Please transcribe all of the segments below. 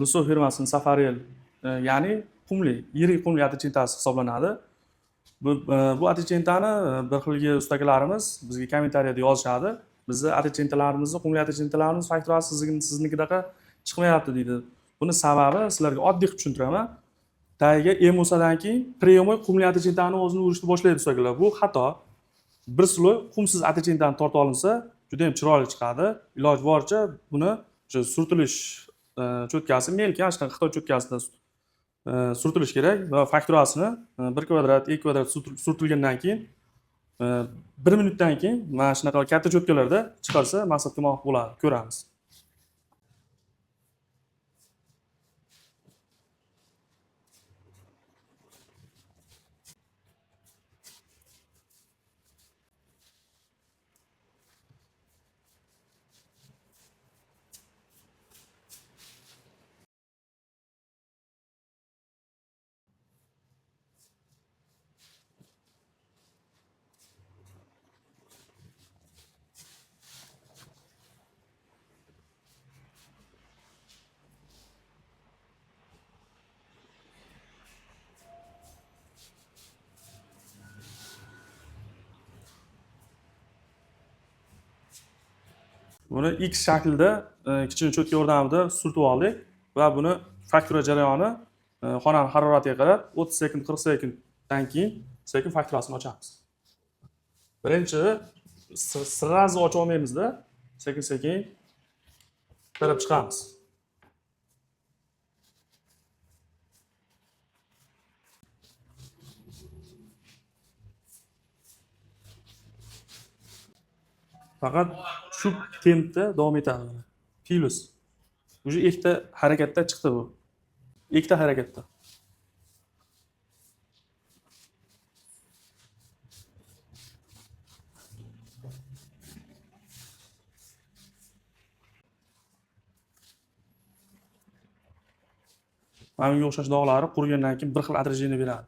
Luso firmasining Safariel, ya'ni qumli, yirik qumli atechentasi hisoblanadi. Bu atechentani bir xilgi ustakalarimiz bizga kommentariyada yozishadi. Bizni atechentalarimizni, qumli atechentalarimiz fakturasi siznikidaqa chiqmayapti deydi. Buni sababi sizlarga oddiy qilib tushuntiraman. Tagiga emosadan keyin premyoy qumli atechentani o'zini urishni boshlaydi ustakalar. Bu xato. Bir sloy qumsiz atechentdan tortib olinsa, juda ham chiroyli chiqadi. Iloji boricha buni o'sha surtilish cho'tkasi, melki ana shunaqa Xitoy cho'tkasida surtilish kerak va fakturasini 1 kvadrat, 2 kvadrat surtilgandan keyin 1 minutdan keyin mana shunaqa katta cho'tkalarda chiqarsa maqsadga muvofiq bo'ladi, ko'ramiz. Buni X shaklida kichkina cho'tka yordamida surtib oldik va buni faktura jarayoni xonaning haroratiga qarab 30 sekund, 40 sekunddan keyin sekin fakturasini ochamiz. Birinchi sirrazni ocha olmaymizda, sekin-sekin berib chiqamiz. Faqat shu tempda davom etadi. Plus. Уже ikkita harakatda chiqdi bu. Ikkita harakatda. Mana bunga o'xshash dog'lari qurigandan keyin bir xil отражение beradi.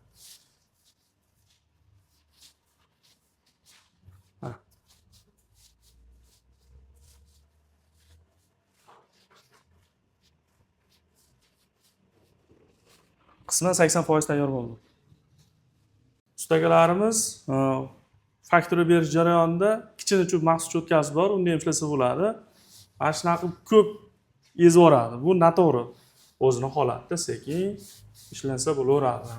Qisman 80% tayyor bo'ldi. Ustakalarimiz faktura berish jarayonida kichkina maxsus cho'tkasi bor, unda ham ishlasa bo'ladi. Mana shunaqa ko'p ezib yuboradi. Bu noto'g'ri. O'zini holatda sekin ishlansa bo'laveradi.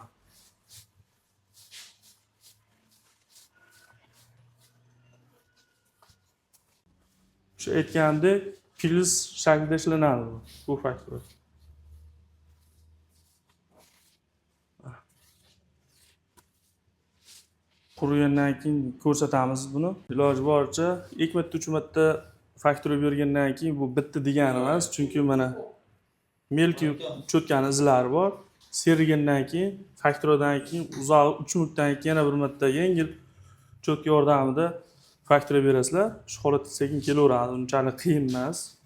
Shu aytgandek, plus shaklida ishlanadi bu faktura. Qurigandan keyin ko'rsatamiz buni. Iloji boricha 2 marta 3 marta faktura bergandan keyin bu bitta degani emas, chunki mana melki cho'tkani izlari bor. Serigandan keyin, fakturadan keyin uzoq 3 minutdan keyin yana bir marta yengil cho'tka yordamida faktura berasizlar. Shu holatda sekin kelaveradi, unchalik qiyin emas.